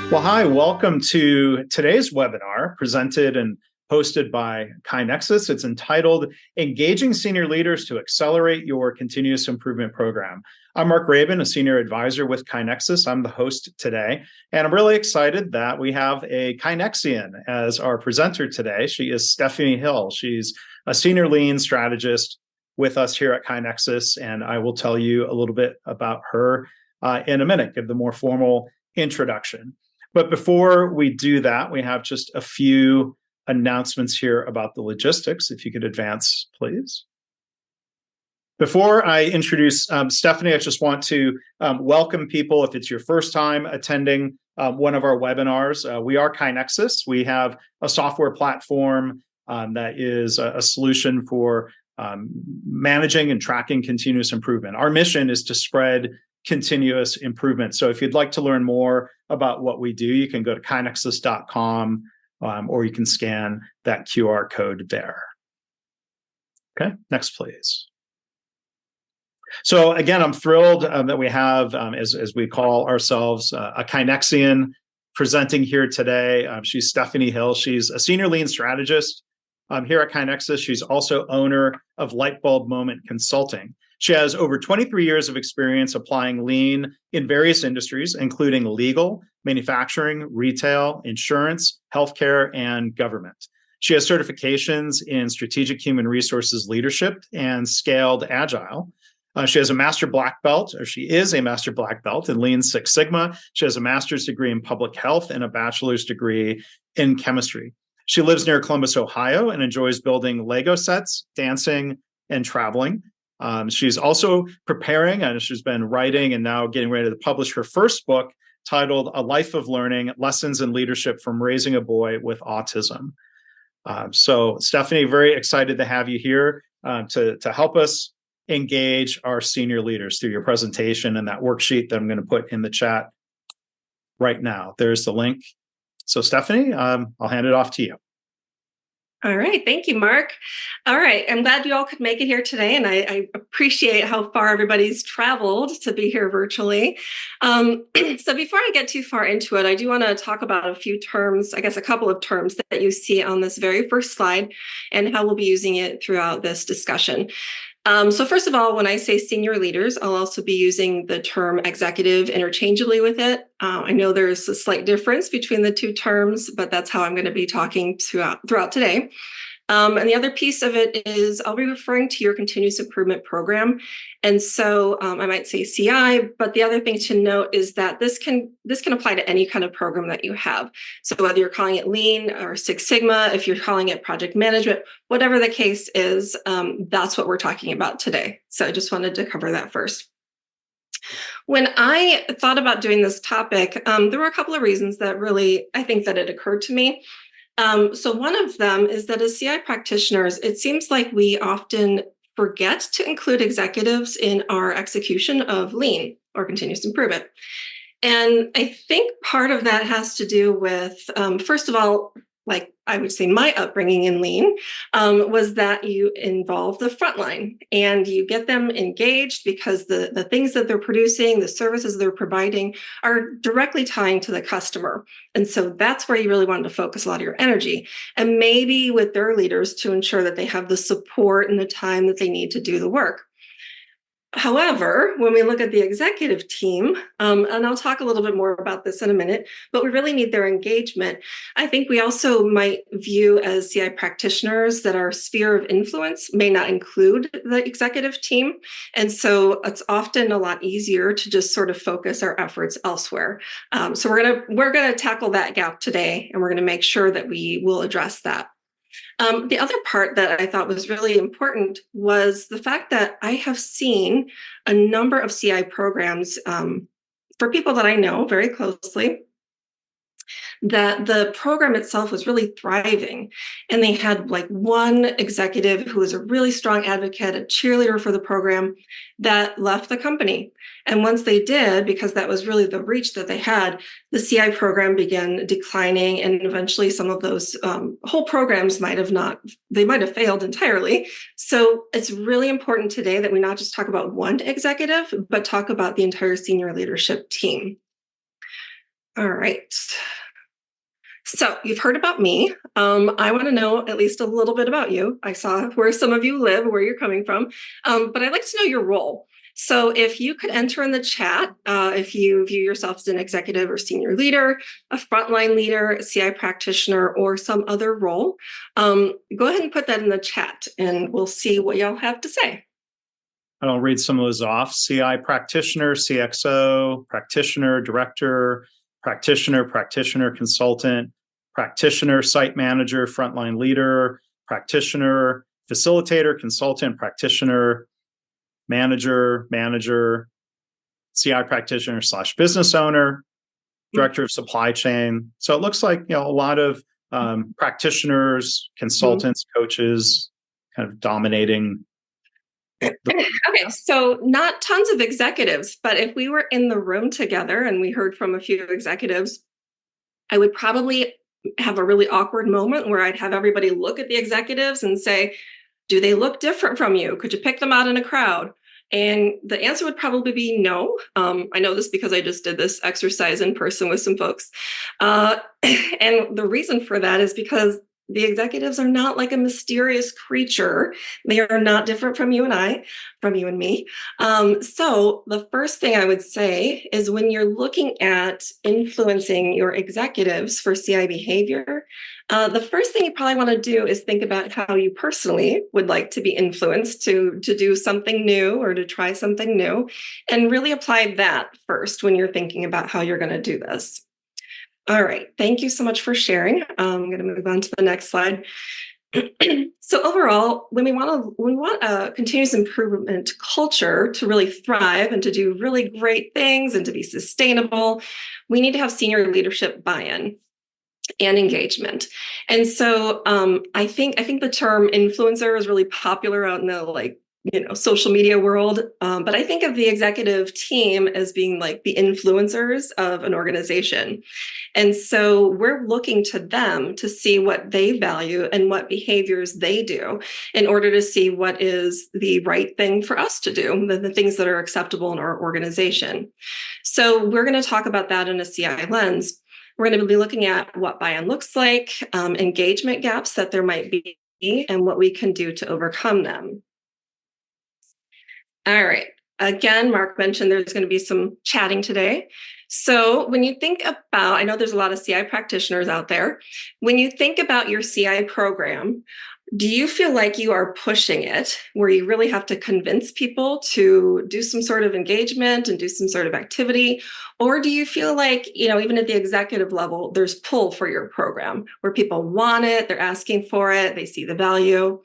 Well, hi, welcome to today's webinar presented and hosted by KaiNexus. It's entitled Engaging Senior Leaders to Accelerate Your Continuous Improvement Program. I'm Mark Rabin, a senior advisor with KaiNexus. I'm the host today, and I'm really excited that we have a KaiNexian as our presenter today. She is Stephanie Hill. She's a senior lean strategist with us here at KaiNexus, and I will tell you a little bit about her in a minute, give the more formal introduction. But before we do that, we have just a few announcements here about the logistics. If you could advance, please. Before I introduce Stephanie, I just want to welcome people. If it's your first time attending one of our webinars, we are KaiNexus. We have a software platform that is a solution for managing and tracking continuous improvement. Our mission is to spread continuous improvement. So if you'd like to learn more about what we do, you can go to kainexus.com or you can scan that QR code there. Okay, next, please. So again, I'm thrilled that we have, as we call ourselves, a KaiNexian presenting here today. She's Stephanie Hill. She's a senior lean strategist here at KaiNexus. She's also owner of Lightbulb Moment Consulting. She has over 23 years of experience applying lean in various industries, including legal, manufacturing, retail, insurance, healthcare, and government. She has certifications in strategic human resources leadership and scaled Agile. She has a master black belt, or she is a master black belt in Lean Six Sigma. She has a master's degree in public health and a bachelor's degree in chemistry. She lives near Columbus, Ohio, and enjoys building Lego sets, dancing, and traveling. She's also preparing, and she's been writing and now getting ready to publish her first book titled A Life of Learning, Lessons in Leadership from Raising a Boy with Autism. So Stephanie, very excited to have you here to help us engage our senior leaders through your presentation and that worksheet that I'm going to put in the chat right now. There's the link. So Stephanie, I'll hand it off to you. All right. Thank you, Mark. All right. I'm glad you all could make it here today, and I appreciate how far everybody's traveled to be here virtually. So before I get too far into it, I do want to talk about a few terms, I guess a couple of terms that you see on this very first slide and how we'll be using it throughout this discussion. So first of all, when I say senior leaders, I'll also be using the term executive interchangeably with it. I know there's a slight difference between the two terms, but that's how I'm going to be talking throughout today. And the other piece of it is I'll be referring to your continuous improvement program. And so I might say CI, but the other thing to note is that this can apply to any kind of program that you have. So whether you're calling it Lean or Six Sigma, if you're calling it project management, whatever the case is, that's what we're talking about today. So I just wanted to cover that first. When I thought about doing this topic, there were a couple of reasons that really, I think that it occurred to me. So one of them is that as CI practitioners, it seems like we often forget to include executives in our execution of lean or continuous improvement. And I think part of that has to do with, first of all, like I would say my upbringing in lean was that you involve the frontline and you get them engaged because the things that they're producing, the services they're providing are directly tying to the customer. And so that's where you really wanted to focus a lot of your energy, and maybe with their leaders to ensure that they have the support and the time that they need to do the work. However, when we look at the executive team, and I'll talk a little bit more about this in a minute, but we really need their engagement. I think we also might view as CI practitioners that our sphere of influence may not include the executive team. And so it's often a lot easier to just sort of focus our efforts elsewhere. So we're gonna tackle that gap today, and we're gonna make sure that we will address that. The other part that I thought was really important was the fact that I have seen a number of CI programs for people that I know very closely, that the program itself was really thriving. And they had like one executive who was a really strong advocate, a cheerleader for the program, that left the company. And once they did, because that was really the reach that they had, the CI program began declining. And eventually some of those whole programs might have failed entirely. So it's really important today that we not just talk about one executive, but talk about the entire senior leadership team. All right. So you've heard about me. I want to know at least a little bit about you. I saw where some of you live, where you're coming from, but I'd like to know your role. So if you could enter in the chat, if you view yourself as an executive or senior leader, a frontline leader, a CI practitioner, or some other role, go ahead and put that in the chat and we'll see what y'all have to say. And I'll read some of those off. CI practitioner, CXO, practitioner, director, practitioner, consultant, practitioner, site manager, frontline leader, practitioner, facilitator, consultant, practitioner, manager, CI practitioner / business owner, director of supply chain. So it looks like, a lot of practitioners, consultants, coaches kind of dominating. Okay, so not tons of executives, but if we were in the room together and we heard from a few executives, I would probably have a really awkward moment where I'd have everybody look at the executives and say, do they look different from you? Could you pick them out in a crowd? And the answer would probably be no. I know this because I just did this exercise in person with some folks. And the reason for that is because the executives are not like a mysterious creature. They are not different from you and I, from you and me. So the first thing I would say is when you're looking at influencing your executives for CI behavior, the first thing you probably want to do is think about how you personally would like to be influenced to do something new or to try something new, and really apply that first when you're thinking about how you're going to do this. All right. Thank you so much for sharing. I'm going to move on to the next slide. So overall, when we want a continuous improvement culture to really thrive and to do really great things and to be sustainable, we need to have senior leadership buy-in and engagement. And so I think the term influencer is really popular out in the social media world. But I think of the executive team as being like the influencers of an organization. And so we're looking to them to see what they value and what behaviors they do in order to see what is the right thing for us to do, the things that are acceptable in our organization. So we're going to talk about that in a CI lens. We're going to be looking at what buy-in looks like, engagement gaps that there might be, and what we can do to overcome them. All right. Again, Mark mentioned there's going to be some chatting today. So when you think about, I know there's a lot of CI practitioners out there. When you think about your CI program, do you feel like you are pushing it where you really have to convince people to do some sort of engagement and do some sort of activity? Or do you feel like, even at the executive level, there's pull for your program where people want it, they're asking for it, they see the value?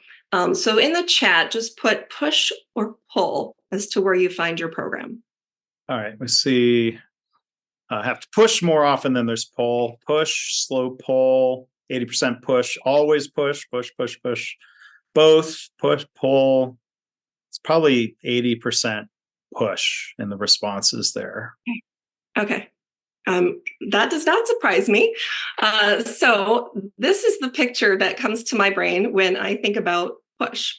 So in the chat, just put push or pull as to where you find your program. All right, we see have to push more often than there's pull. Push, slow pull, 80% push, always push, both push, pull. It's probably 80% push in the responses there. Okay. That does not surprise me. So this is the picture that comes to my brain when I think about push.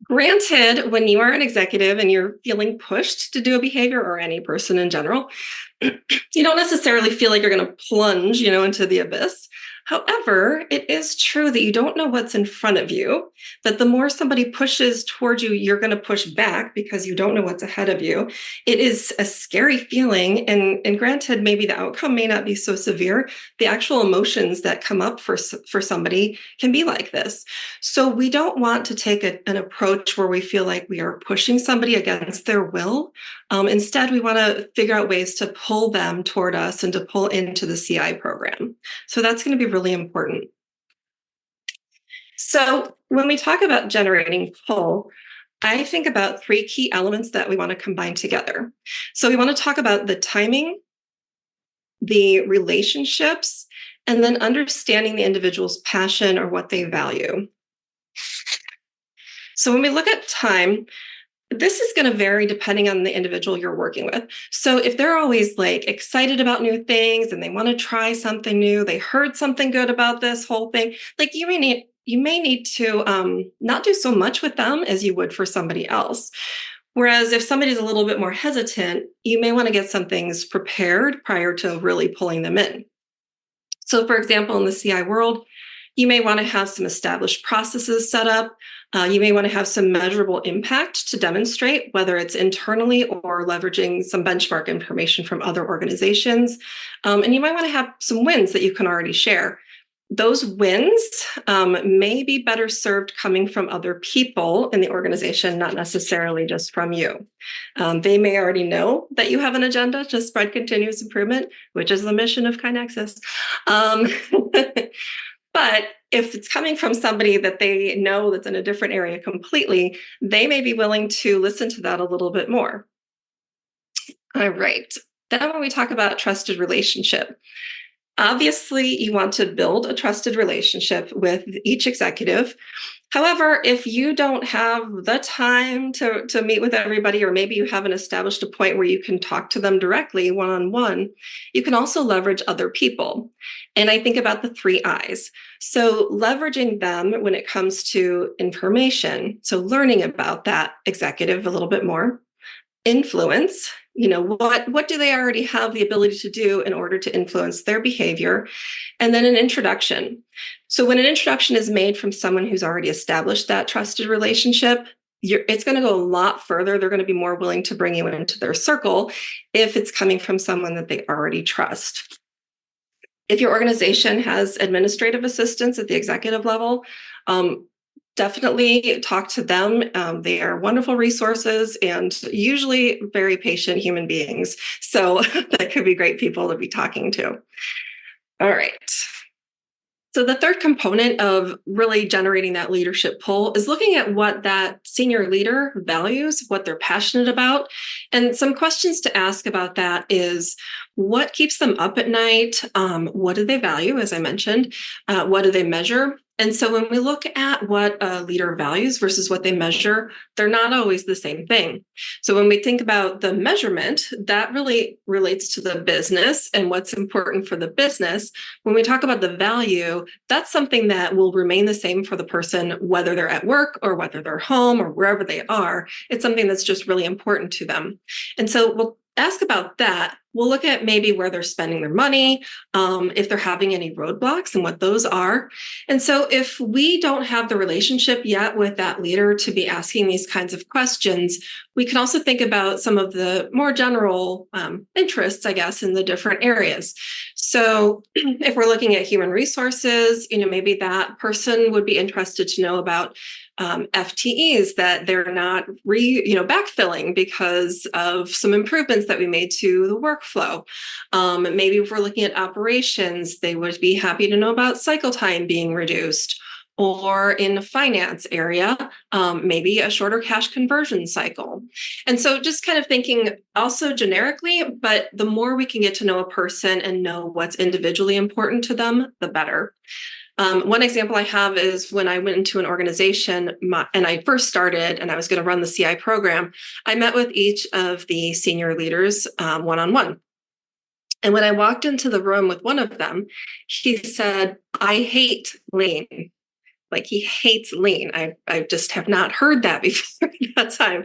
Granted, when you are an executive and you're feeling pushed to do a behavior, or any person in general, you don't necessarily feel like you're going to plunge, into the abyss. However, it is true that you don't know what's in front of you, that the more somebody pushes towards you, you're going to push back because you don't know what's ahead of you. It is a scary feeling. And granted, maybe the outcome may not be so severe. The actual emotions that come up for somebody can be like this. So we don't want to take an approach where we feel like we are pushing somebody against their will. Instead, we want to figure out ways to pull them toward us and to pull into the CI program. So that's going to be really important. So when we talk about generating pull, I think about 3 key elements that we want to combine together. So we want to talk about the timing, the relationships, and then understanding the individual's passion or what they value. So when we look at time, this is going to vary depending on the individual you're working with. So if they're always excited about new things and they want to try something new, they heard something good about this whole thing, you may need to not do so much with them as you would for somebody else. Whereas if somebody's a little bit more hesitant, you may want to get some things prepared prior to really pulling them in. So for example, in the CI world, you may want to have some established processes set up. You may want to have some measurable impact to demonstrate, whether it's internally or leveraging some benchmark information from other organizations. And you might want to have some wins that you can already share. Those wins may be better served coming from other people in the organization, not necessarily just from you. They may already know that you have an agenda to spread continuous improvement, which is the mission of KaiNexus. But if it's coming from somebody that they know that's in a different area completely, they may be willing to listen to that a little bit more. All right. Then when we talk about trusted relationship, obviously you want to build a trusted relationship with each executive. However, if you don't have the time to meet with everybody, or maybe you haven't established a point where you can talk to them directly one-on-one, you can also leverage other people. And I think about the 3 I's. So leveraging them when it comes to information. So learning about that executive a little bit more. Influence, what do they already have the ability to do in order to influence their behavior? And then an introduction. So when an introduction is made from someone who's already established that trusted relationship, it's going to go a lot further. They're going to be more willing to bring you into their circle if it's coming from someone that they already trust. If your organization has administrative assistants at the executive level, definitely talk to them. They are wonderful resources and usually very patient human beings. So that could be great people to be talking to. All right. So the third component of really generating that leadership pull is looking at what that senior leader values, what they're passionate about. And some questions to ask about that is, what keeps them up at night? What do they value, as I mentioned? What do they measure? And so when we look at what a leader values versus what they measure, they're not always the same thing. So when we think about the measurement, that really relates to the business and what's important for the business. When we talk about the value, that's something that will remain the same for the person, whether they're at work or whether they're home or wherever they are. It's something that's just really important to them. And so we'll ask about that. We'll look at maybe where they're spending their money, if they're having any roadblocks and what those are. And so if we don't have the relationship yet with that leader to be asking these kinds of questions, we can also think about some of the more general interests, I guess, in the different areas. So if we're looking at human resources, maybe that person would be interested to know about FTEs that they're not backfilling because of some improvements that we made to the workflow. Maybe if we're looking at operations, they would be happy to know about cycle time being reduced. Or in the finance area, maybe a shorter cash conversion cycle. And so just kind of thinking also generically, but the more we can get to know a person and know what's individually important to them, the better. One example I have is when I went into an organization and I first started and I was going to run the CI program, I met with each of the senior leaders one-on-one. And when I walked into the room with one of them, he said, "I hate Lean." Like, he hates Lean. I just have not heard that before that time.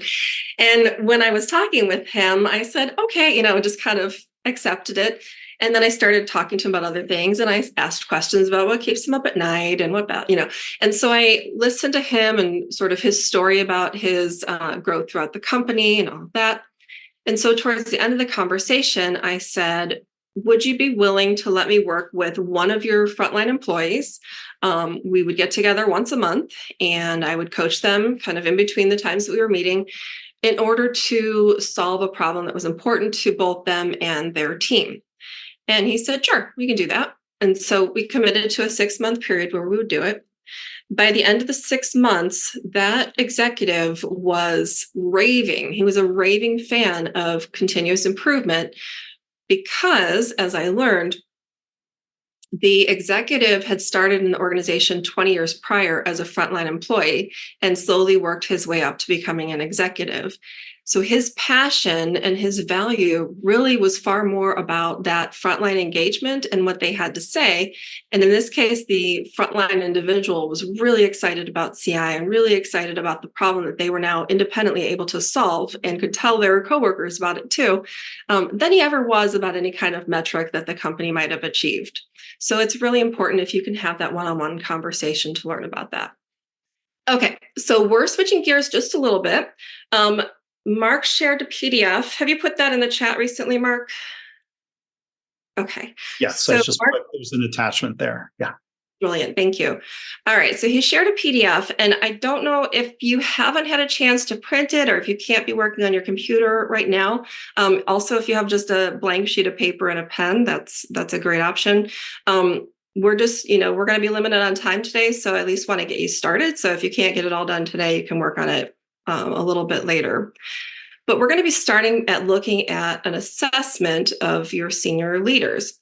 And when I was talking with him, I said, okay, just kind of accepted it. And then I started talking to him about other things. And I asked questions about what keeps him up at night and what about, And so I listened to him and sort of his story about his growth throughout the company and all of that. And so towards the end of the conversation, I said, would you be willing to let me work with one of your frontline employees? We would get together once a month and I would coach them kind of in between the times that we were meeting in order to solve a problem that was important to both them and their team. And he said, sure, we can do that. And so we committed to a 6-month period where we would do it. By the end of the 6 months, that executive was raving. He was a raving fan of continuous improvement because, as I learned, The executive had started in the organization 20 years prior as a frontline employee and slowly worked his way up to becoming an executive. So his passion and his value really was far more about that frontline engagement and what they had to say. And in this case, the frontline individual was really excited about CI and really excited about the problem that they were now independently able to solve and could tell their coworkers about it too, than he ever was about any kind of metric that the company might have achieved. So it's really important if you can have that one-on-one conversation to learn about that. Okay, so we're switching gears just a little bit. Mark shared a PDF. Have you put that in the chat recently, Mark? Okay. Yes, So I just put, there's an attachment there. Yeah. Brilliant. Thank you. All right. So he shared a PDF, and I don't know if you haven't had a chance to print it or if you can't be working on your computer right now. Also, if you have just a blank sheet of paper and a pen, that's a great option. We're just, we're going to be limited on time today, so I at least want to get you started. So if you can't get it all done today, you can work on it a little bit later. But we're going to be starting at looking at an assessment of your senior leaders.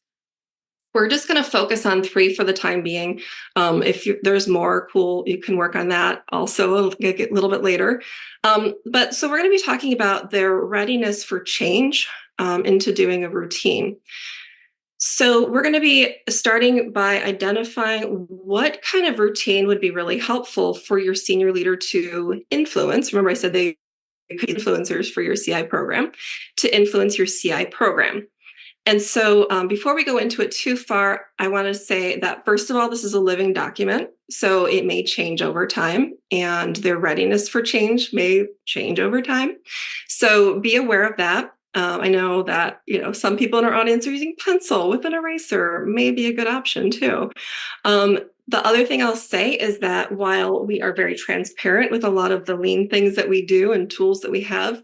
We're just going to focus on 3 for the time being. If there's more, cool, you can work on that also a little bit later. But so we're going to be talking about their readiness for change into doing a routine. So we're going to be starting by identifying what kind of routine would be really helpful for your senior leader to influence. Remember, I said they could be influencers for your CI program, to influence your CI program. And so before we go into it too far, I want to say that, first of all, this is a living document, so it may change over time, and their readiness for change may change over time. So be aware of that. I know that, some people in our audience are using pencil with an eraser, may be a good option too. The other thing I'll say is that while we are very transparent with a lot of the lean things that we do and tools that we have,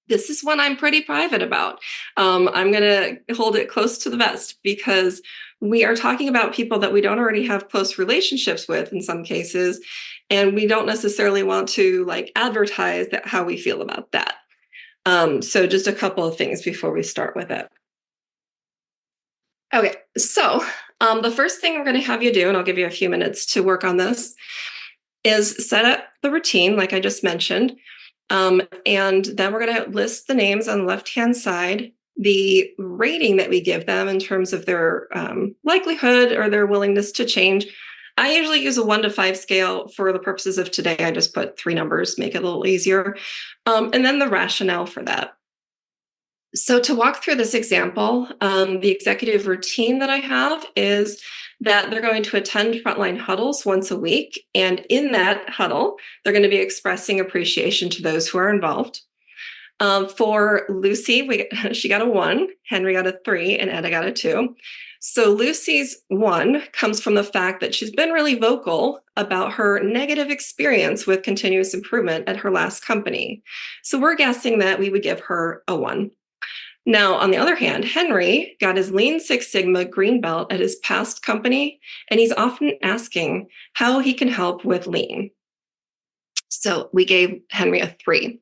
this is one I'm pretty private about. I'm going to hold it close to the vest because we are talking about people that we don't already have close relationships with in some cases, and we don't necessarily want to advertise how we feel about that. So just a couple of things before we start with it. Okay, so the first thing we're going to have you do, and I'll give you a few minutes to work on this, is set up the routine, like I just mentioned. And then we're going to list the names on the left-hand side, the rating that we give them in terms of their likelihood or their willingness to change. I usually use a 1 to 5 scale for the purposes of today. I just put 3 numbers, make it a little easier. And then the rationale for that. So to walk through this example, the executive routine that I have is that they're going to attend frontline huddles once a week. And in that huddle, they're going to be expressing appreciation to those who are involved. For Lucy, she got a 1, Henry got a 3, and Etta got a 2. So Lucy's 1 comes from the fact that she's been really vocal about her negative experience with continuous improvement at her last company. So we're guessing that we would give her a 1. Now, on the other hand, Henry got his Lean Six Sigma green belt at his past company, and he's often asking how he can help with lean. So we gave Henry a 3.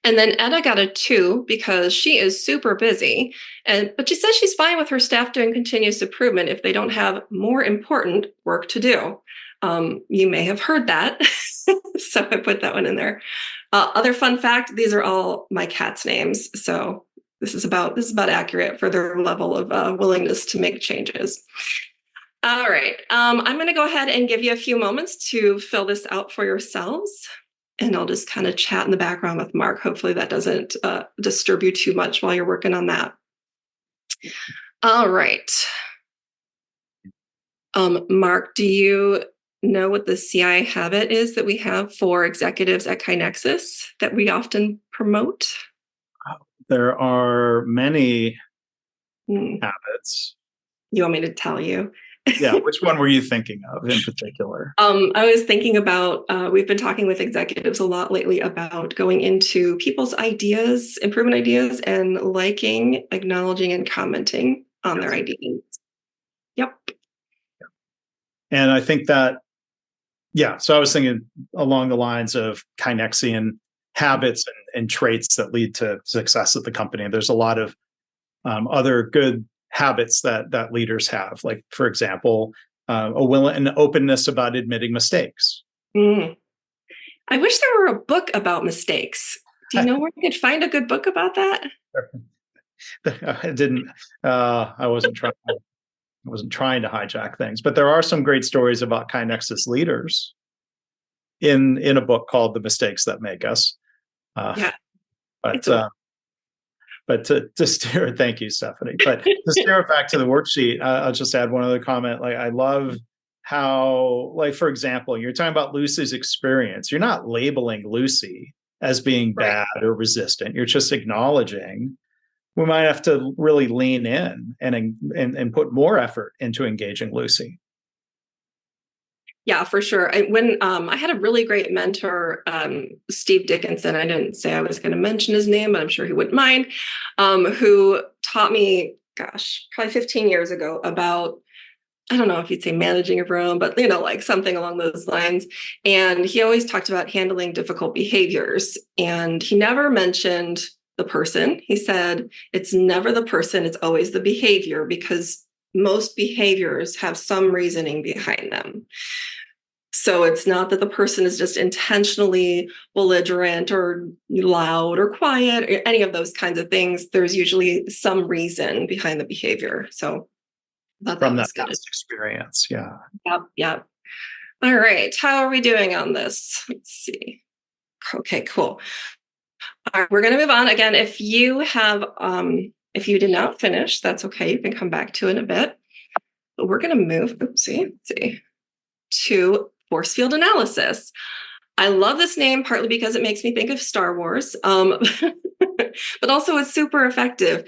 And then Etta got a 2 because she is super busy, but she says she's fine with her staff doing continuous improvement if they don't have more important work to do. You may have heard that, so I put that one in there. Other fun fact, these are all my cats' names, so this is about accurate for their level of willingness to make changes. All right, I'm going to go ahead and give you a few moments to fill this out for yourselves. And I'll just kind of chat in the background with Mark. Hopefully that doesn't disturb you too much while you're working on that. All right. Mark, do you know what the CI habit is that we have for executives at KaiNexus that we often promote? There are many habits. You want me to tell you? Yeah, which one were you thinking of in particular? I was thinking about, we've been talking with executives a lot lately about going into people's ideas, improvement ideas, and liking, acknowledging, and commenting on their ideas. Yep. And I think that, so I was thinking along the lines of KaiNexian habits and traits that lead to success at the company. There's a lot of other good habits that leaders have, like, for example, an openness about admitting mistakes. Mm. I wish there were a book about mistakes. Do you know where you could find a good book about that? I didn't. I wasn't trying to hijack things, but there are some great stories about KaiNexus leaders in a book called "The Mistakes That Make Us." Yeah. But but to steer, thank you, Stephanie. But to steer it back to the worksheet, I'll just add one other comment. Like, I love how, like, for example, you're talking about Lucy's experience. You're not labeling Lucy as being bad or resistant. You're just acknowledging we might have to really lean in and put more effort into engaging Lucy. Yeah, for sure. I had a really great mentor, Steve Dickinson. I didn't say I was going to mention his name, but I'm sure he wouldn't mind. Who taught me, gosh, probably 15 years ago about, I don't know if you'd say managing a room, but like something along those lines. And he always talked about handling difficult behaviors. And he never mentioned the person. He said, it's never the person, it's always the behavior, because most behaviors have some reasoning behind them. So it's not that the person is just intentionally belligerent or loud or quiet or any of those kinds of things. There's usually some reason behind the behavior. So I thought From that that was good. past experience. Yeah. Yep. All right. How are we doing on this? Let's see. Okay, cool. All right, we're going to move on. Again, if you if you did not finish, that's okay. You can come back to it in a bit. But we're going to move, to force field analysis. I love this name partly because it makes me think of Star Wars, but also it's super effective.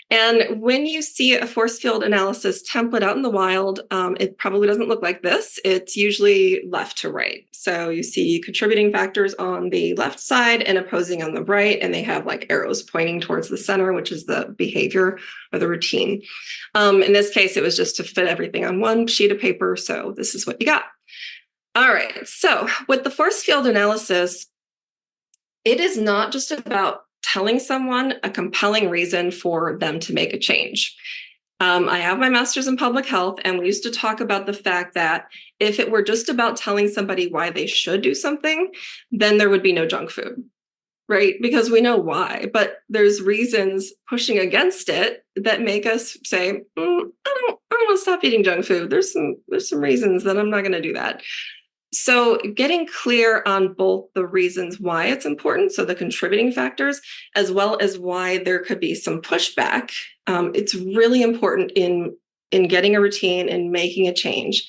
And when you see a force field analysis template out in the wild, it probably doesn't look like this. It's usually left to right. So you see contributing factors on the left side and opposing on the right, and they have like arrows pointing towards the center, which is the behavior or the routine. In this case, it was just to fit everything on one sheet of paper. So this is what you got. All right. So with the force field analysis, it is not just about telling someone a compelling reason for them to make a change. I have my master's in public health, and we used to talk about the fact that if it were just about telling somebody why they should do something, then there would be no junk food, right? Because we know why, but there's reasons pushing against it that make us say, I don't want to stop eating junk food. There's some reasons that I'm not going to do that. So getting clear on both the reasons why it's important, so the contributing factors, as well as why there could be some pushback, it's really important in getting a routine and making a change.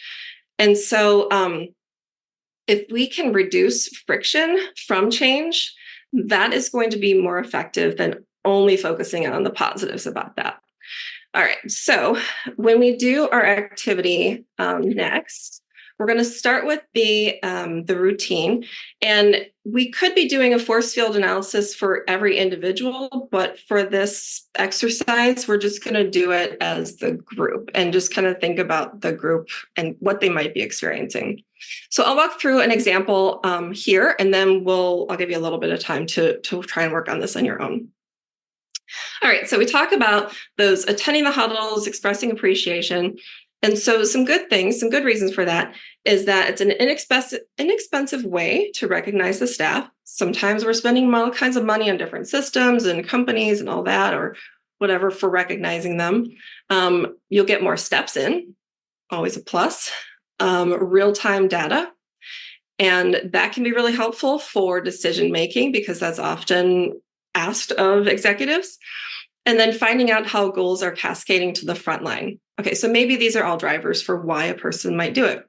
And so if we can reduce friction from change, that is going to be more effective than only focusing on the positives about that. All right, so when we do our activity next, we're going to start with the routine, and we could be doing a force field analysis for every individual, but for this exercise, we're just going to do it as the group and just kind of think about the group and what they might be experiencing. So I'll walk through an example here, and then I'll give you a little bit of time to try and work on this on your own. All right, so we talk about those attending the huddles, expressing appreciation. And so some good things, some good reasons for that is that it's an inexpensive way to recognize the staff. Sometimes we're spending all kinds of money on different systems and companies and all that, or whatever, for recognizing them. You'll get more steps in, always a plus. Real-time data. And that can be really helpful for decision-making because that's often asked of executives. And then finding out how goals are cascading to the front line. Okay, so maybe these are all drivers for why a person might do it.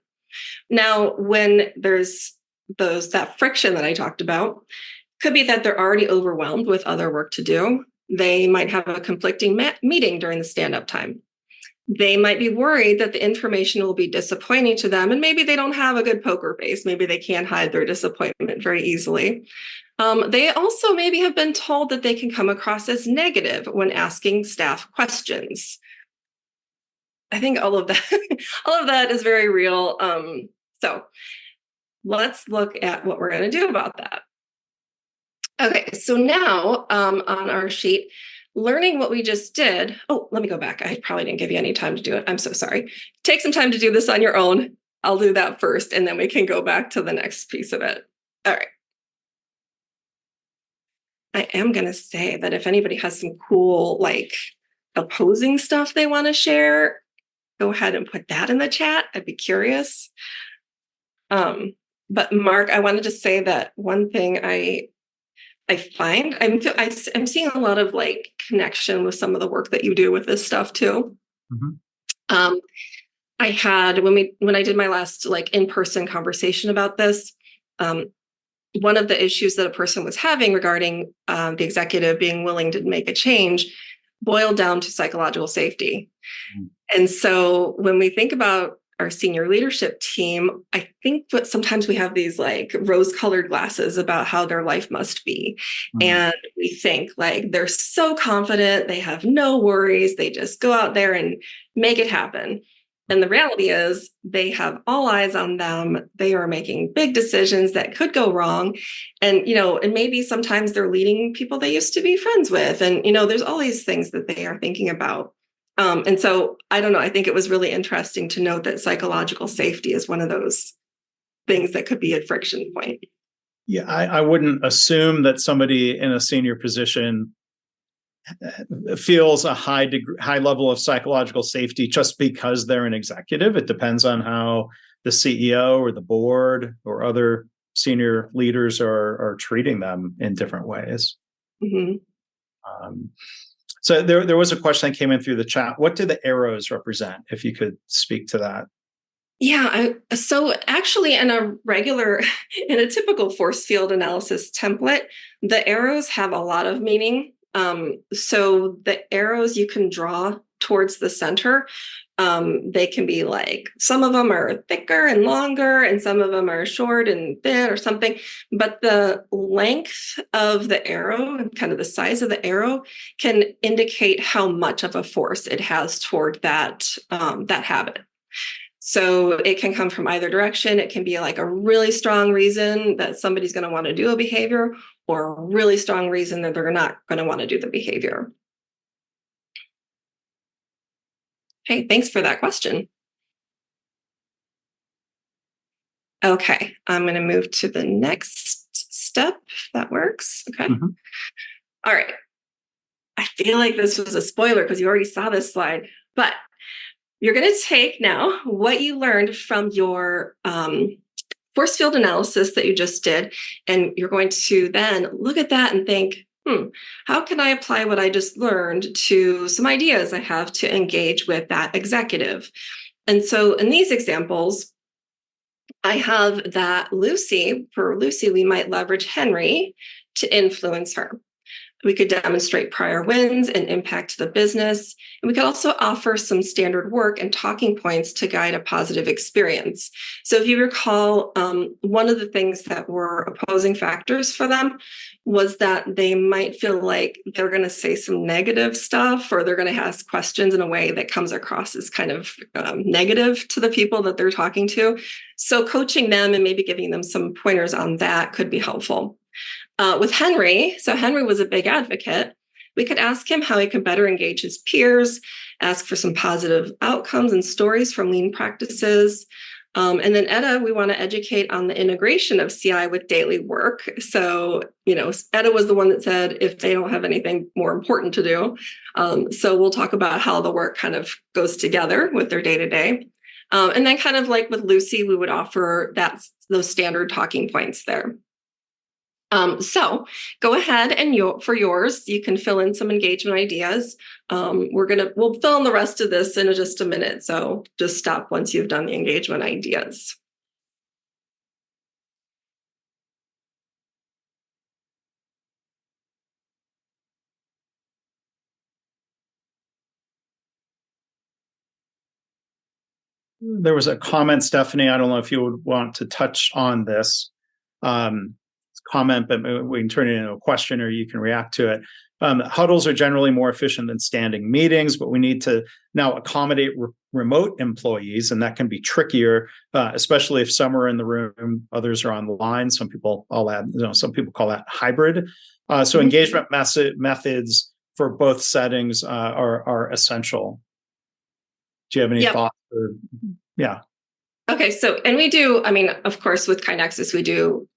Now, when there's that friction that I talked about, could be that they're already overwhelmed with other work to do. They might have a conflicting meeting during the stand-up time. They might be worried that the information will be disappointing to them, and maybe they don't have a good poker face. Maybe they can't hide their disappointment very easily. They also maybe have been told that they can come across as negative when asking staff questions. I think all of that is very real. So let's look at what we're going to do about that. Okay, so now on our sheet, learning what we just did. Oh, let me go back. I probably didn't give you any time to do it. I'm so sorry. Take some time to do this on your own. I'll do that first, and then we can go back to the next piece of it. All right. I am going to say that if anybody has some cool, like, opposing stuff they want to share, go ahead and put that in the chat. I'd be curious. But Mark, I wanted to say that one thing I find I'm seeing a lot of like connection with some of the work that you do with this stuff too. Mm-hmm. I had when I did my last like in-person conversation about this, one of the issues that a person was having regarding the executive being willing to make a change boiled down to psychological safety. Mm-hmm. And so when we think about our senior leadership team, I think that sometimes we have these like rose-colored glasses about how their life must be. Mm-hmm. And we think like they're so confident, they have no worries, they just go out there and make it happen. And the reality is they have all eyes on them. They are making big decisions that could go wrong. And, and maybe sometimes they're leading people they used to be friends with. And, there's all these things that they are thinking about. And so I don't know, I think it was really interesting to note that psychological safety is one of those things that could be a friction point. Yeah, I wouldn't assume that somebody in a senior position feels a high level of psychological safety just because they're an executive. It depends on how the CEO or the board or other senior leaders are treating them in different ways. Mm-hmm. So there was a question that came in through the chat. What do the arrows represent? If you could speak to that. Yeah. So actually in a typical force field analysis template, the arrows have a lot of meaning. So the arrows you can draw towards the center, they can be like, some of them are thicker and longer, and some of them are short and thin or something. But the length of the arrow and kind of the size of the arrow can indicate how much of a force it has toward that habit. So it can come from either direction. It can be like a really strong reason that somebody's going to want to do a behavior, or a really strong reason that they're not going to want to do the behavior. Hey, thanks for that question. Okay, I'm going to move to the next step, if that works. Okay. Mm-hmm. All right. I feel like this was a spoiler because you already saw this slide, but you're going to take now what you learned from your force field analysis that you just did, and you're going to then look at that and think, how can I apply what I just learned to some ideas I have to engage with that executive? And so in these examples, I have that for Lucy, we might leverage Henry to influence her. We could demonstrate prior wins and impact to the business. And we could also offer some standard work and talking points to guide a positive experience. So if you recall, one of the things that were opposing factors for them was that they might feel like they're going to say some negative stuff, or they're going to ask questions in a way that comes across as kind of negative to the people that they're talking to. So coaching them and maybe giving them some pointers on that could be helpful. With Henry, so Henry was a big advocate, we could ask him how he could better engage his peers, ask for some positive outcomes and stories from lean practices. And then Etta, we want to educate on the integration of CI with daily work. So, Etta was the one that said if they don't have anything more important to do. So we'll talk about how the work kind of goes together with their day-to-day. And then kind of like with Lucy, we would offer those standard talking points there. So go ahead and for yours, you can fill in some engagement ideas. We'll fill in the rest of this in just a minute. So just stop once you've done the engagement ideas. There was a comment, Stephanie. I don't know if you would want to touch on this comment, but we can turn it into a question or you can react to it. Huddles are generally more efficient than standing meetings, but we need to now accommodate remote employees, and that can be trickier, especially if some are in the room, others are on the line. Some people call that hybrid. So engagement methods for both settings are essential. Do you have any thoughts? Yeah. Okay. So, and we do, I mean, of course, with KaiNexus, we do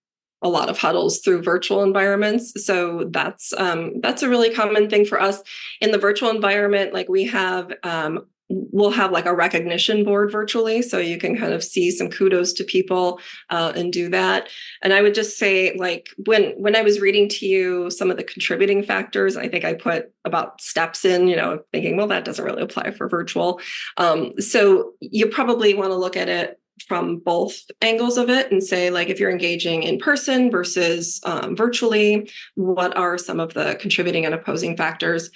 a lot of huddles through virtual environments. So that's a really common thing for us in the virtual environment. Like we'll have like a recognition board virtually, so you can kind of see some kudos to people and do that. And I would just say, like when I was reading to you some of the contributing factors, I think I put about steps in, thinking, well, that doesn't really apply for virtual. So you probably want to look at it from both angles of it and say, like, if you're engaging in person versus virtually, what are some of the contributing and opposing factors?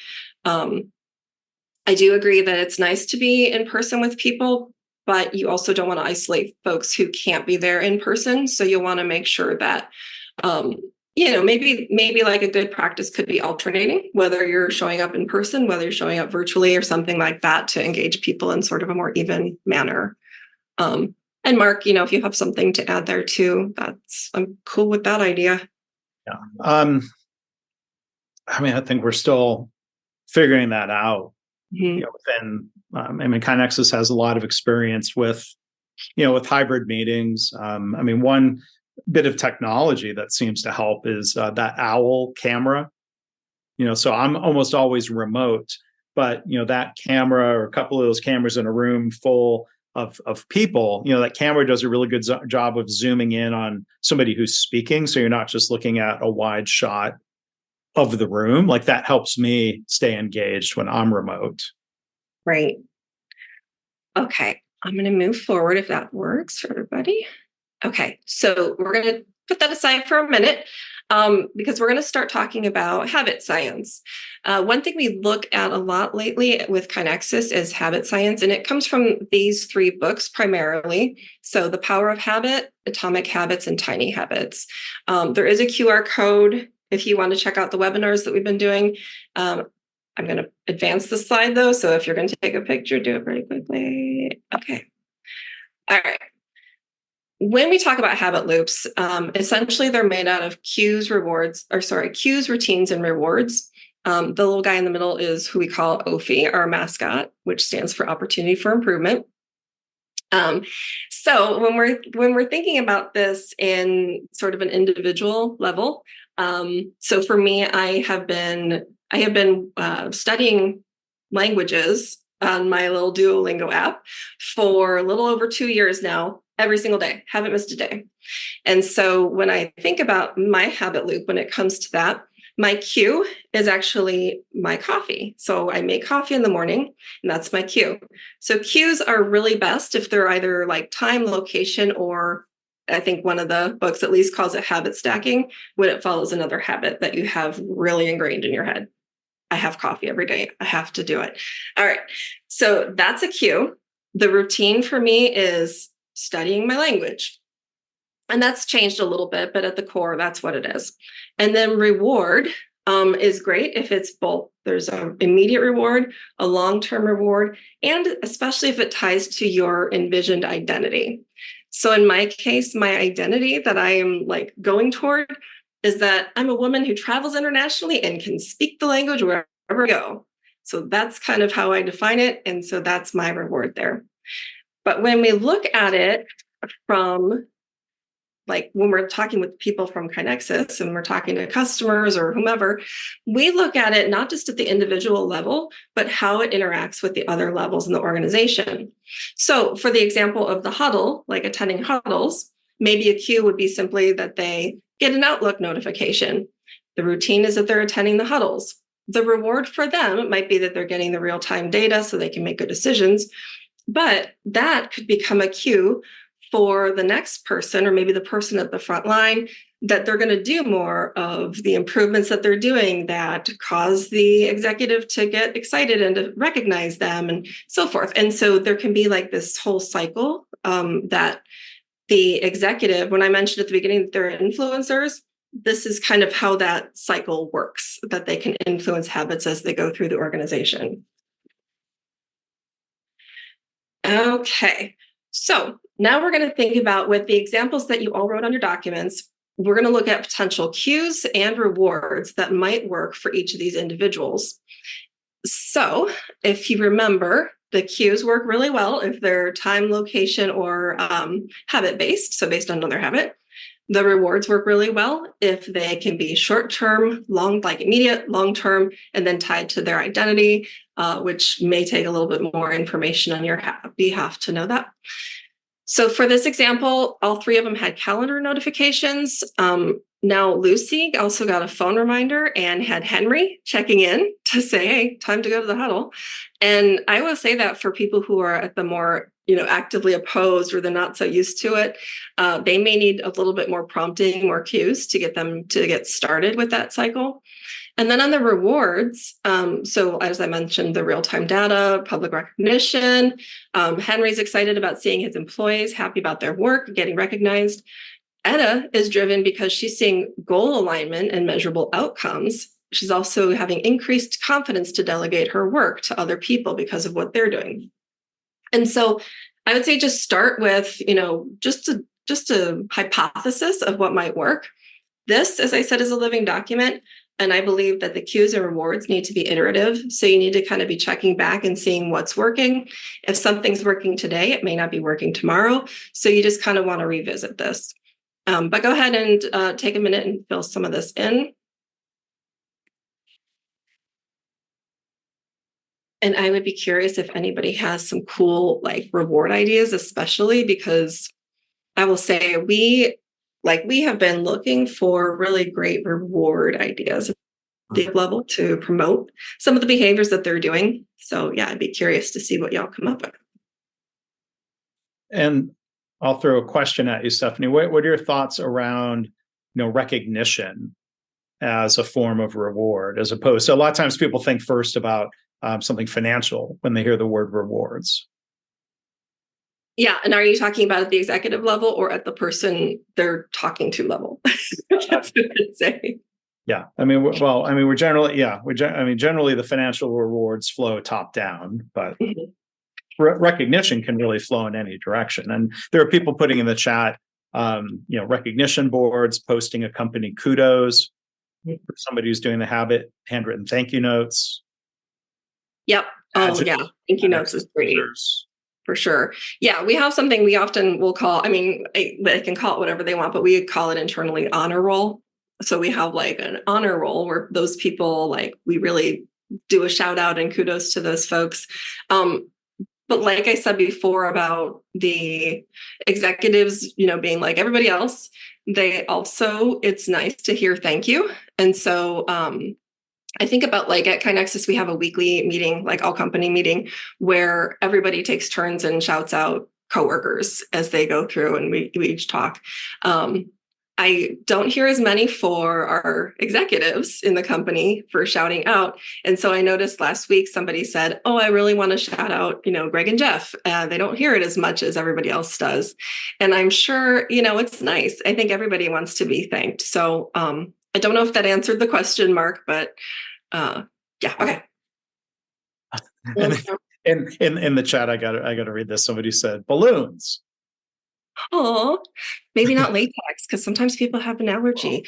I do agree that it's nice to be in person with people, but you also don't want to isolate folks who can't be there in person. So you'll want to make sure that, maybe like a good practice could be alternating, whether you're showing up in person, whether you're showing up virtually or something like that, to engage people in sort of a more even manner. And Mark, if you have something to add there too, I'm cool with that idea. Yeah. I think we're still figuring that out. Within, KaiNexus has a lot of experience with hybrid meetings. One bit of technology that seems to help is that OWL camera. So I'm almost always remote, but that camera or a couple of those cameras in a room full of people, that camera does a really good job of zooming in on somebody who's speaking. So you're not just looking at a wide shot of the room. Like, that helps me stay engaged when I'm remote. Right. Okay. I'm going to move forward if that works for everybody. Okay. So we're going to put that aside for a minute because we're going to start talking about habit science. One thing we look at a lot lately with KaiNexus is habit science, and it comes from these 3 books primarily. So The Power of Habit, Atomic Habits, and Tiny Habits. There is a QR code if you want to check out the webinars that we've been doing. I'm going to advance the slide though. So if you're going to take a picture, do it very quickly. Okay. All right. When we talk about habit loops, essentially they're made out of cues, routines, and rewards. The little guy in the middle is who we call OFI, our mascot, which stands for Opportunity for Improvement. So when we're thinking about this in sort of an individual level, so for me, I have been studying languages on my little Duolingo app for a little over 2 years now, every single day, haven't missed a day. And so when I think about my habit loop, when it comes to that, my cue is actually my coffee. So I make coffee in the morning, and that's my cue. So cues are really best if they're either like time, location, or I think one of the books at least calls it habit stacking, when it follows another habit that you have really ingrained in your head. I have coffee every day. I have to do it. All right. So that's a cue. The routine for me is studying my language. And that's changed a little bit, but at the core, that's what it is. And then reward is great if it's both. There's an immediate reward, a long-term reward, and especially if it ties to your envisioned identity. So in my case, my identity that I am like going toward is that I'm a woman who travels internationally and can speak the language wherever I go. So that's kind of how I define it. And so that's my reward there. But when we look at it from, like, when we're talking with people from KaiNexus and we're talking to customers or whomever, we look at it not just at the individual level, but how it interacts with the other levels in the organization. So for the example of the huddle, like attending huddles, maybe a cue would be simply that they get an Outlook notification. The routine is that they're attending the huddles. The reward for them might be that they're getting the real-time data so they can make good decisions. But that could become a cue for the next person, or maybe the person at the front line, that they're going to do more of the improvements that they're doing that cause the executive to get excited and to recognize them and so forth. And so there can be like this whole cycle that the executive, when I mentioned at the beginning that they're influencers, this is kind of how that cycle works, that they can influence habits as they go through the organization. Okay, so now we're going to think about, with the examples that you all wrote on your documents, we're going to look at potential cues and rewards that might work for each of these individuals. So if you remember, the cues work really well if they're time, location, or habit-based, so based on another habit. The rewards work really well if they can be short-term, like immediate, long-term, and then tied to their identity, which may take a little bit more information on your behalf to know that. So for this example, all three of them had calendar notifications. Now Lucy also got a phone reminder and had Henry checking in to say, hey, time to go to the huddle. And I will say that for people who are at the more, actively opposed or they're not so used to it, they may need a little bit more prompting, more cues to get them to get started with that cycle. And then on the rewards, so as I mentioned, the real-time data, public recognition, Henry's excited about seeing his employees happy about their work, getting recognized. Etta is driven because she's seeing goal alignment and measurable outcomes. She's also having increased confidence to delegate her work to other people because of what they're doing. And so I would say just start with, just a hypothesis of what might work. This, as I said, is a living document. And I believe that the cues and rewards need to be iterative. So you need to kind of be checking back and seeing what's working. If something's working today, it may not be working tomorrow. So you just kind of want to revisit this. But go ahead and take a minute and fill some of this in. And I would be curious if anybody has some cool reward ideas, especially because I will say we have been looking for really great reward ideas at the level to promote some of the behaviors that they're doing. So yeah, I'd be curious to see what y'all come up with. And I'll throw a question at you, Stephanie. What are your thoughts around, recognition as a form of reward, as opposed to a lot of times people think first about something financial when they hear the word rewards? Yeah. And are you talking about at the executive level or at the person they're talking to level? That's what I'd say. Yeah. We're generally, generally the financial rewards flow top down, but recognition can really flow in any direction. And there are people putting in the chat, recognition boards, posting a company kudos for somebody who's doing the habit, handwritten thank you notes. Yep. Oh, yeah. Thank you notes is great. For sure. Yeah, we have something we often will call, they can call it whatever they want, but we call it internally honor roll. So we have an honor roll where those people, we really do a shout out and kudos to those folks. But like I said before about the executives, being like everybody else, it's nice to hear thank you. And so I think about at KaiNexus, we have a weekly meeting, all company meeting, where everybody takes turns and shouts out coworkers as they go through and we each talk. I don't hear as many for our executives in the company for shouting out. And so I noticed last week somebody said, oh, I really want to shout out, Greg and Jeff. They don't hear it as much as everybody else does. And I'm sure, it's nice. I think everybody wants to be thanked. So I don't know if that answered the question, Mark, but yeah, okay. In the chat, I gotta read this. Somebody said balloons. Oh, maybe not latex, because sometimes people have an allergy.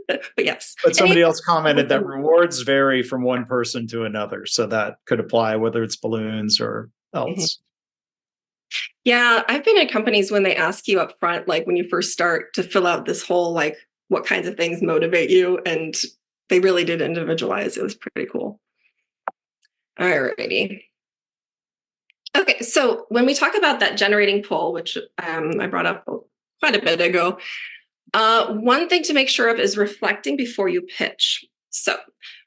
But yes. But somebody else commented that rewards vary from one person to another. So that could apply whether it's balloons or else. Yeah, I've been at companies when they ask you up front, when you first start, to fill out this whole, what kinds of things motivate you. And they really did individualize. It was pretty cool. All righty. Okay, so when we talk about that generating pull, which I brought up quite a bit ago, one thing to make sure of is reflecting before you pitch. So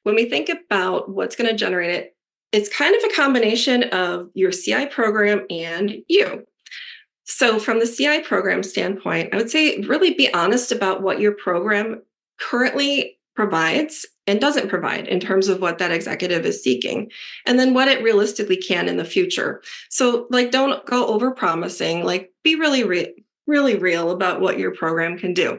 when we think about what's going to generate it, it's kind of a combination of your CI program and you. So from the CI program standpoint, I would say really be honest about what your program currently provides and doesn't provide in terms of what that executive is seeking, and then what it realistically can in the future. So don't go over promising, be really real about what your program can do.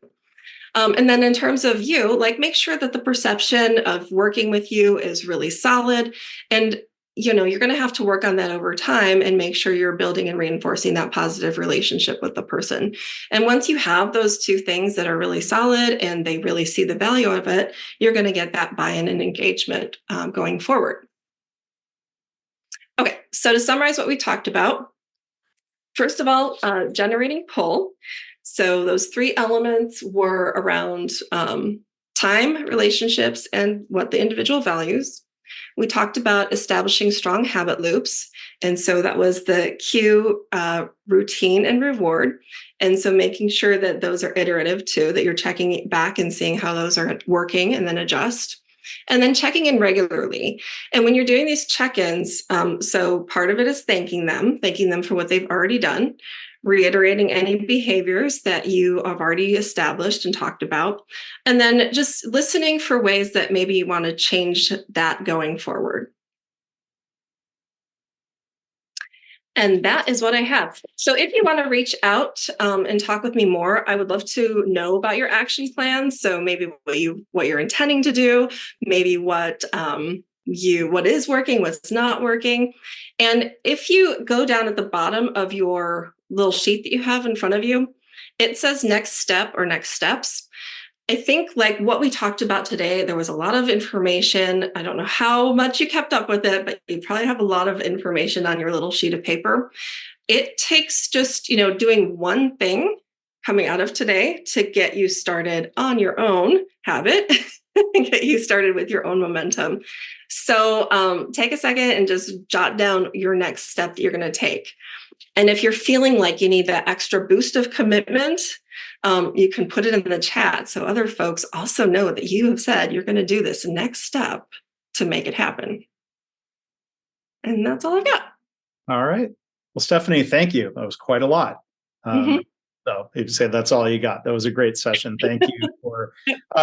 And then in terms of you, make sure that the perception of working with you is really solid. And you're going to have to work on that over time and make sure you're building and reinforcing that positive relationship with the person. And once you have those two things that are really solid and they really see the value of it, you're going to get that buy-in and engagement going forward. Okay, so to summarize what we talked about, first of all, generating pull. So those three elements were around time, relationships, and what the individual values. We talked about establishing strong habit loops. And so that was the cue, routine, and reward. And so making sure that those are iterative too, that you're checking back and seeing how those are working and then adjust. And then checking in regularly. And when you're doing these check-ins, so part of it is thanking them for what they've already done, reiterating any behaviors that you have already established and talked about, and then just listening for ways that maybe you want to change that going forward. And that is what I have. So if you want to reach out and talk with me more, I would love to know about your action plans. So maybe what you're intending to do, maybe what is working, what's not working. And if you go down at the bottom of your little sheet that you have in front of you, it says next step or next steps. I think like what we talked about today, there was a lot of information. I don't know how much you kept up with it, but you probably have a lot of information on your little sheet of paper. It takes just, doing one thing coming out of today to get you started on your own habit and get you started with your own momentum. So take a second and just jot down your next step that you're going to take. And if you're feeling like you need that extra boost of commitment, you can put it in the chat so other folks also know that you have said you're going to do this next step to make it happen. And that's all I've got. All right. Well, Stephanie, thank you. That was quite a lot. So if you say that's all you got, that was a great session. Thank you for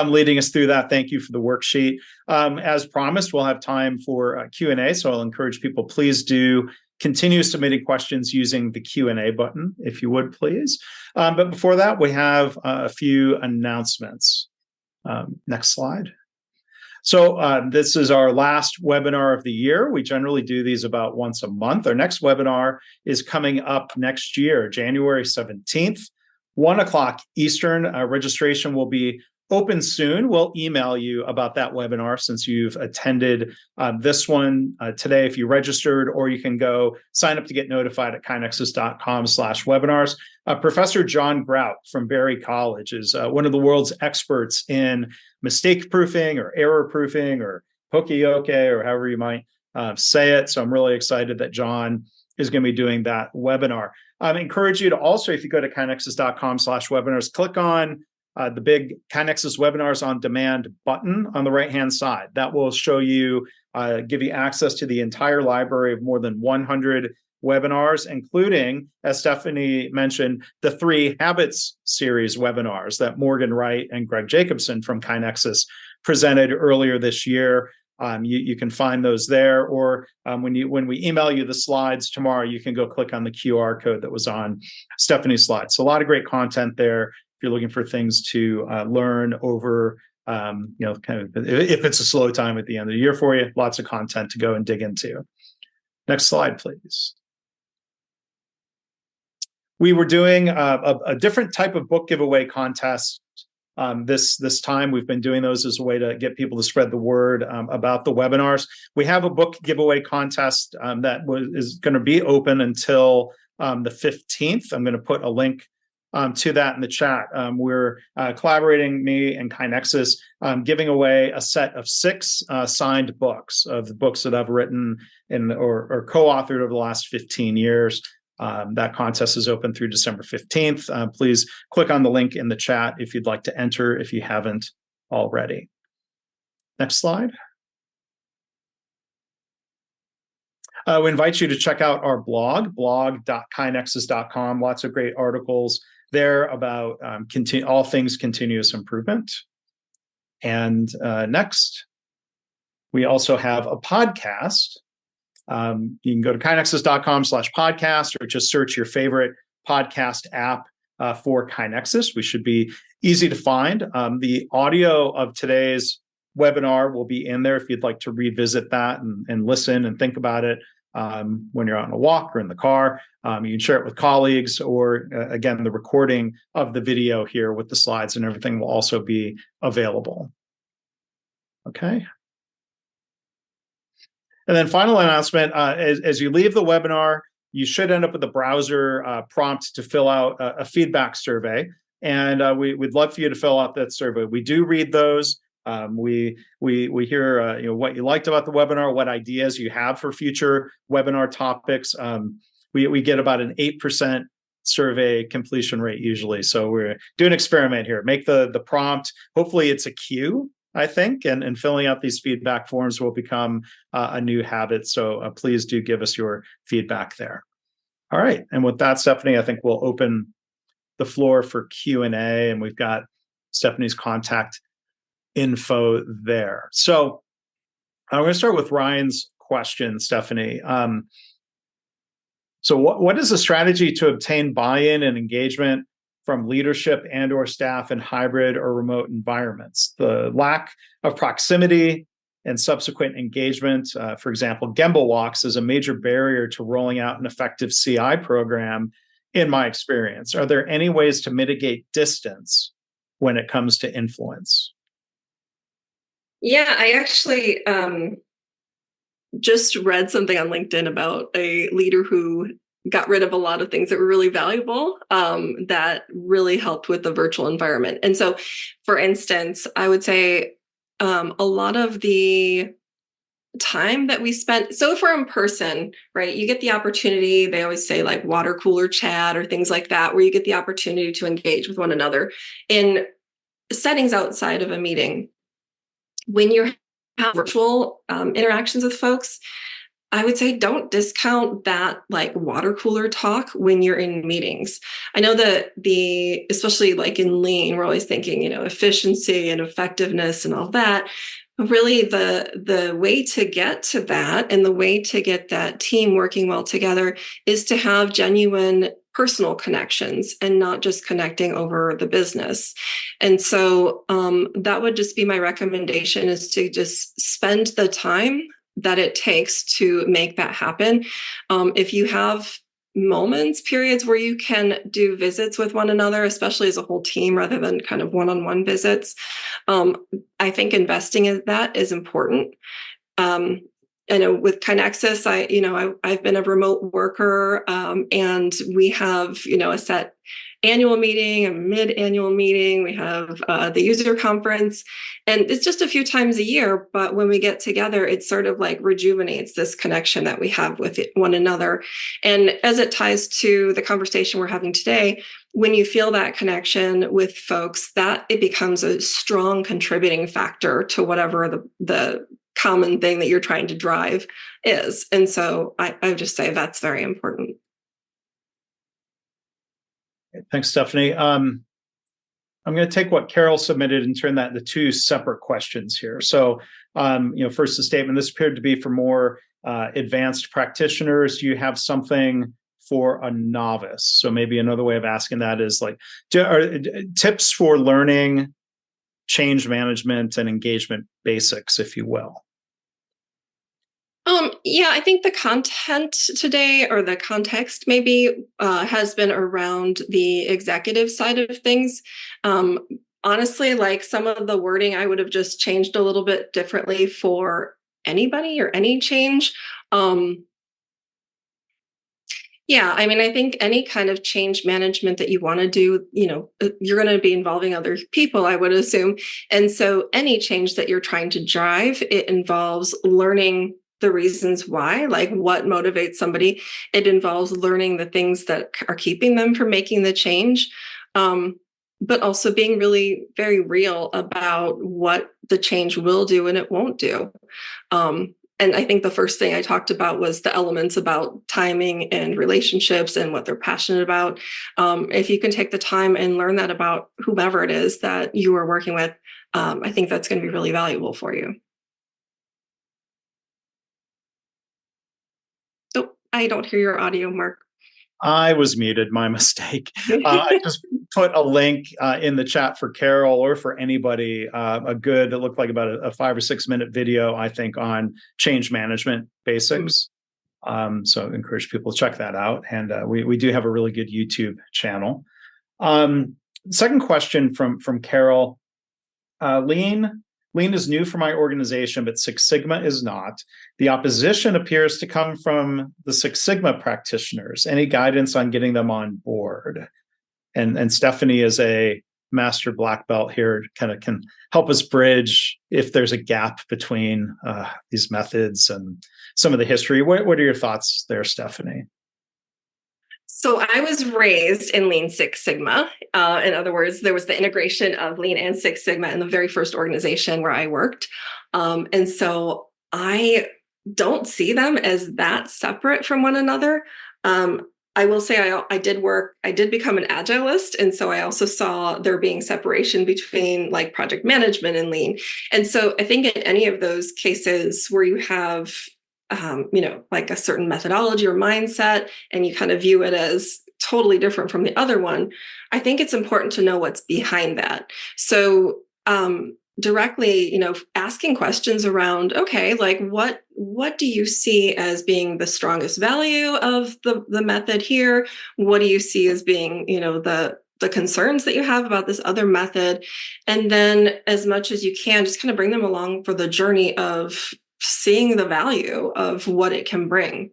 leading us through that. Thank you for the worksheet. As promised, we'll have time for Q&A. So I'll encourage people, please do continue submitting questions using the Q&A button, if you would, please. But before that, we have a few announcements. Next slide. So this is our last webinar of the year. We generally do these about once a month. Our next webinar is coming up next year, January 17th, 1 o'clock Eastern. Registration will be open soon. We'll email you about that webinar since you've attended this one today if you registered, or you can go sign up to get notified at KaiNexus.com/webinars. Professor John Grout from Berry College is one of the world's experts in mistake proofing or error proofing or poka-yoke or however you might say it. So I'm really excited that John is going to be doing that webinar. I encourage you to also, if you go to KaiNexus.com/webinars, click on the big KaiNexus Webinars on Demand button on the right-hand side. That will show you, give you access to the entire library of more than 100 webinars, including, as Stephanie mentioned, the 3 Habits series webinars that Morgan Wright and Greg Jacobson from KaiNexus presented earlier this year. You can find those there, or when we email you the slides tomorrow, you can go click on the QR code that was on Stephanie's slides. So a lot of great content there. If you're looking for things to learn over, kind of if it's a slow time at the end of the year for you, lots of content to go and dig into. Next slide, please. We were doing a different type of book giveaway contest this time. We've been doing those as a way to get people to spread the word about the webinars. We have a book giveaway contest that is going to be open until the 15th. I'm going to put a link to that in the chat. We're collaborating, me and KaiNexus, giving away a set of 6 signed books of the books that I've written or co-authored over the last 15 years. That contest is open through December 15th. Please click on the link in the chat if you'd like to enter, if you haven't already. Next slide. We invite you to check out our blog.kainexus.com. Lots of great articles there about all things continuous improvement. And next, we also have a podcast. You can go to kainexus.com/podcast or just search your favorite podcast app for KaiNexus. We should be easy to find. The audio of today's webinar will be in there if you'd like to revisit that and listen and think about it when you're out on a walk or in the car. You can share it with colleagues, or again, the recording of the video here with the slides and everything will also be available. Okay. And then final announcement, as you leave the webinar, you should end up with a browser prompt to fill out a feedback survey. And we'd love for you to fill out that survey. We do read those. We hear what you liked about the webinar, what ideas you have for future webinar topics. We get about an 8% survey completion rate usually. So we're doing an experiment here. Make the prompt. Hopefully it's a queue, I think, and filling out these feedback forms will become a new habit. So please do give us your feedback there. All right. And with that, Stephanie, I think we'll open the floor for Q&A, and we've got Stephanie's contact info there. So I'm going to start with Ryan's question, Stephanie. So what is the strategy to obtain buy-in and engagement from leadership and or staff in hybrid or remote environments? The lack of proximity and subsequent engagement, for example, Gemba walks, is a major barrier to rolling out an effective CI program, in my experience. Are there any ways to mitigate distance when it comes to influence? Yeah, I actually just read something on LinkedIn about a leader who got rid of a lot of things that were really valuable that really helped with the virtual environment. And so, for instance, I would say a lot of the time that we spent, so if we're in person, right, you get the opportunity, they always say like water cooler chat or things like that, where you get the opportunity to engage with one another in settings outside of a meeting. When you're having virtual interactions with folks, I would say don't discount that like water cooler talk when you're in meetings. I know that especially like in Lean, we're always thinking, efficiency and effectiveness and all that. Really the way to get to that and the way to get that team working well together is to have genuine personal connections and not just connecting over the business. And so that would just be my recommendation, is to just spend the time that it takes to make that happen. If you have periods where you can do visits with one another, especially as a whole team rather than kind of one-on-one visits, I think investing in that is important. I know with KaiNexus, I've been a remote worker, and we have, a set annual meeting, a mid-annual meeting. We have the user conference, and it's just a few times a year. But when we get together, it sort of like rejuvenates this connection that we have with one another. And as it ties to the conversation we're having today, when you feel that connection with folks, that it becomes a strong contributing factor to whatever the common thing that you're trying to drive is. And so I would just say that's very important. Thanks, Stephanie. I'm going to take what Carol submitted and turn that into two separate questions here. So, first, the statement, this appeared to be for more advanced practitioners. Do you have something for a novice? So maybe another way of asking that is like, tips for learning change management and engagement basics, if you will. Yeah, I think the content today, or the context maybe, has been around the executive side of things. Honestly, like some of the wording, I would have just changed a little bit differently for anybody or any change. Yeah, I mean, I think any kind of change management that you want to do, you're going to be involving other people, I would assume. And so any change that you're trying to drive, it involves learning the reasons why, like what motivates somebody. It involves learning the things that are keeping them from making the change, but also being really very real about what the change will do and it won't do. And I think the first thing I talked about was the elements about timing and relationships and what they're passionate about. If you can take the time and learn that about whomever it is that you are working with, I think that's going to be really valuable for you. I don't hear your audio, Mark. I was muted, my mistake. I just put a link in the chat for Carol or for anybody, it looked like about a 5 or 6 minute video, I think, on change management basics. So I encourage people to check that out. And we do have a really good YouTube channel. Second question from Carol. Lean is new for my organization, but Six Sigma is not. The opposition appears to come from the Six Sigma practitioners. Any guidance on getting them on board? And Stephanie is a master black belt here, kind of can help us bridge if there's a gap between these methods and some of the history. What are your thoughts there, Stephanie? So I was raised in Lean Six Sigma. In other words, there was the integration of Lean and Six Sigma in the very first organization where I worked. And so I don't see them as that separate from one another. I will say I did become an Agilist. And so I also saw there being separation between like project management and Lean. And so I think in any of those cases where you have like a certain methodology or mindset, and you kind of view it as totally different from the other one, I think it's important to know what's behind that. So directly, asking questions around, okay, like what do you see as being the strongest value of the method here? What do you see as being, the concerns that you have about this other method? And then as much as you can, just kind of bring them along for the journey of seeing the value of what it can bring.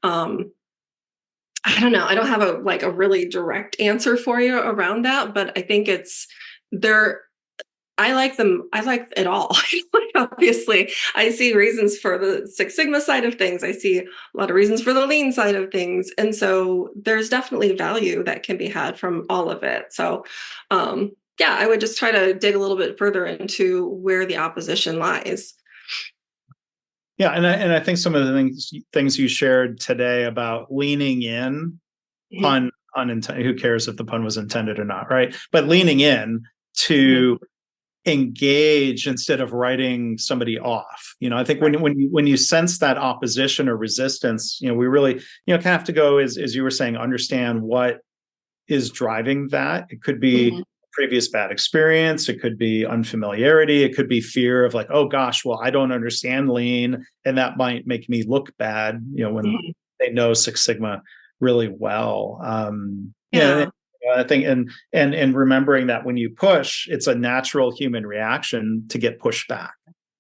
I don't know. I don't have a really direct answer for you around that, but I think it's there. I like them. I like it all. Obviously, I see reasons for the Six Sigma side of things. I see a lot of reasons for the Lean side of things. And so there's definitely value that can be had from all of it. So, I would just try to dig a little bit further into where the opposition lies. Yeah, and I think some of the things you shared today about leaning in, pun unintended, who cares if the pun was intended or not, right? But leaning in to engage instead of writing somebody off. I think when you sense that opposition or resistance, we really kind of have to go, as you were saying, understand what is driving that. It could be previous bad experience. It could be unfamiliarity. It could be fear of like, oh gosh, well, I don't understand Lean, and that might make me look bad, when they know Six Sigma really well. I think, and remembering that when you push, it's a natural human reaction to get pushed back.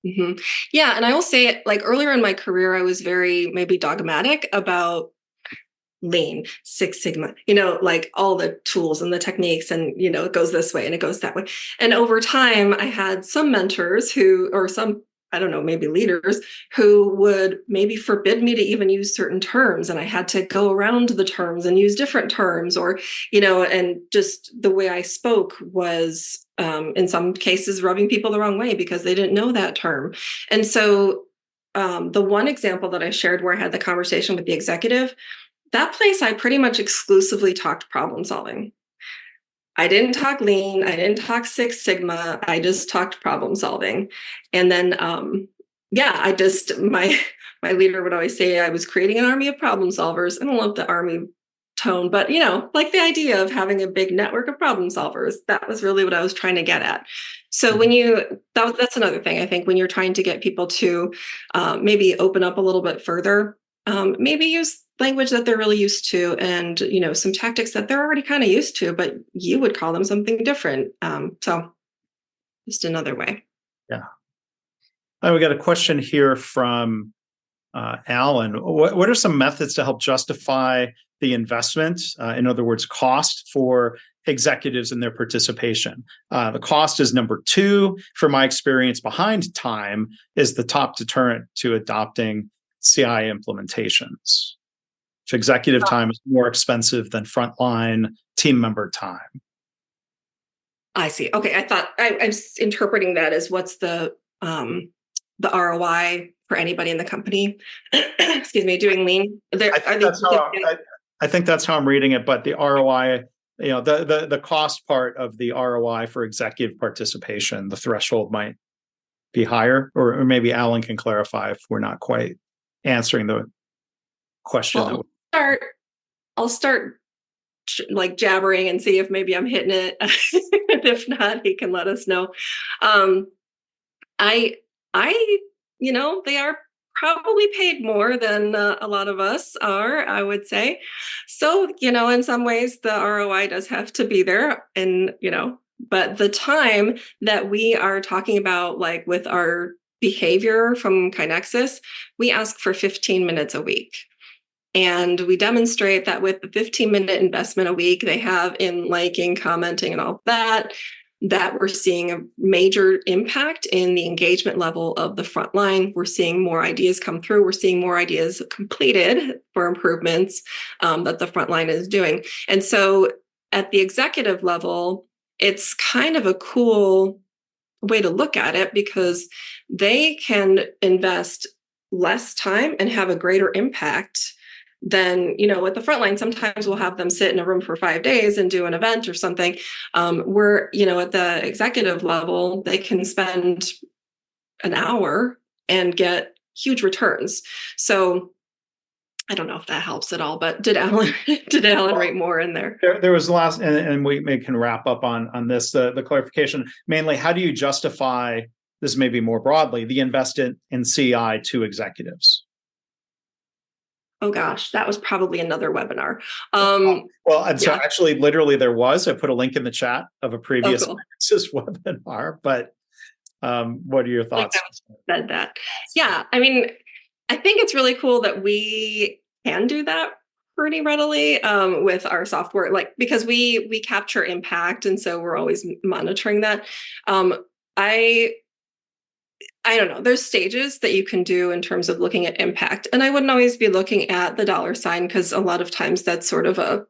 Yeah, and I will say, like earlier in my career, I was very maybe dogmatic about Lean, Six Sigma, like all the tools and the techniques, and it goes this way and it goes that way. And over time, I had some mentors I don't know, maybe leaders who would maybe forbid me to even use certain terms. And I had to go around the terms and use different terms, or, and just the way I spoke was in some cases rubbing people the wrong way because they didn't know that term. And so the one example that I shared where I had the conversation with the executive, that place I pretty much exclusively talked problem solving. I didn't talk Lean. I didn't talk Six Sigma. I just talked problem solving. And then, my leader would always say I was creating an army of problem solvers. I don't love the army tone, but like the idea of having a big network of problem solvers, that was really what I was trying to get at. So that's another thing, I think, when you're trying to get people to maybe open up a little bit further, maybe use language that they're really used to, and some tactics that they're already kind of used to, but you would call them something different. So just another way. Yeah. We got a question here from Alan. What are some methods to help justify the investment? In other words, cost for executives and their participation. The cost is number 2. From my experience, behind time is the top deterrent to adopting CI implementations. If executive time is more expensive than frontline team member time. I see. Okay, I thought I'm interpreting that as what's the ROI for anybody in the company. Excuse me, doing Lean. I think that's how I'm reading it. But the ROI, the cost part of the ROI for executive participation, the threshold might be higher, or maybe Alan can clarify if we're not quite answering the question. Well, I'll start like jabbering and see if maybe I'm hitting it. And if not, he can let us know. I, they are probably paid more than a lot of us are, I would say. So, in some ways the ROI does have to be there, and, but the time that we are talking about, like with our behavior from KaiNexus, we ask for 15 minutes a week. And we demonstrate that with the 15-minute investment a week they have in liking, commenting, and all that we're seeing a major impact in the engagement level of the front line. We're seeing more ideas come through. We're seeing more ideas completed for improvements that the front line is doing. And so at the executive level, it's kind of a cool way to look at it, because they can invest less time and have a greater impact than, at the front line. Sometimes we'll have them sit in a room for 5 days and do an event or something. Where, at the executive level, they can spend an hour and get huge returns. So I don't know if that helps at all, but did Alan write more in there? There was the last, and we can wrap up on this, the clarification, mainly, how do you justify, this maybe more broadly, the investment in CI to executives? Oh gosh, that was probably another webinar. So actually, literally, there was. I put a link in the chat of a previous webinar. But what are your thoughts? Said that. Yeah, I mean, I think it's really cool that we can do that pretty readily with our software, like, because we capture impact, and so we're always monitoring that. I don't know. There's stages that you can do in terms of looking at impact. And I wouldn't always be looking at the dollar sign, because a lot of times that's sort of a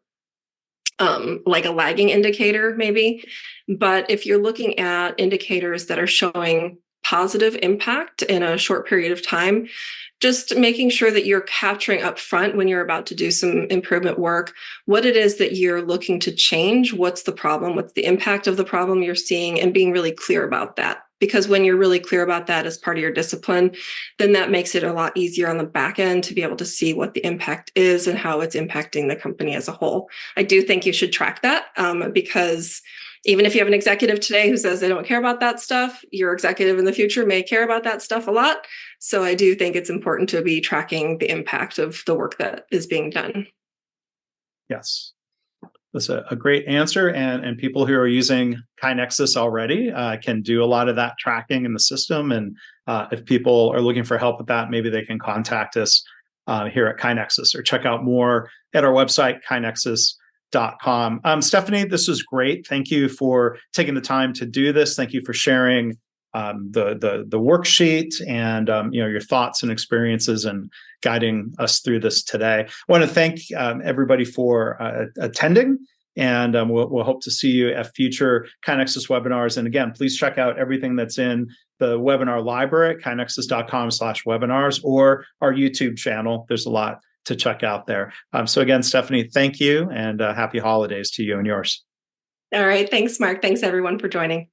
like a lagging indicator maybe. But if you're looking at indicators that are showing positive impact in a short period of time, just making sure that you're capturing up front when you're about to do some improvement work, what it is that you're looking to change, what's the problem, what's the impact of the problem you're seeing, and being really clear about that. Because when you're really clear about that as part of your discipline, then that makes it a lot easier on the back end to be able to see what the impact is and how it's impacting the company as a whole. I do think you should track that because even if you have an executive today who says they don't care about that stuff, your executive in the future may care about that stuff a lot. So I do think it's important to be tracking the impact of the work that is being done. Yes. That's a great answer. And people who are using KaiNexus already can do a lot of that tracking in the system. And if people are looking for help with that, maybe they can contact us here at KaiNexus, or check out more at our website, KaiNexus.com. Stephanie, this was great. Thank you for taking the time to do this. Thank you for sharing the worksheet and your thoughts and experiences and guiding us through this today. I want to thank everybody for attending, and we'll hope to see you at future KaiNexus webinars. And again, please check out everything that's in the webinar library at kainexus.com/webinars, or our YouTube channel. There's a lot to check out there. So again, Stephanie, thank you, and happy holidays to you and yours. All right. Thanks, Mark. Thanks, everyone, for joining.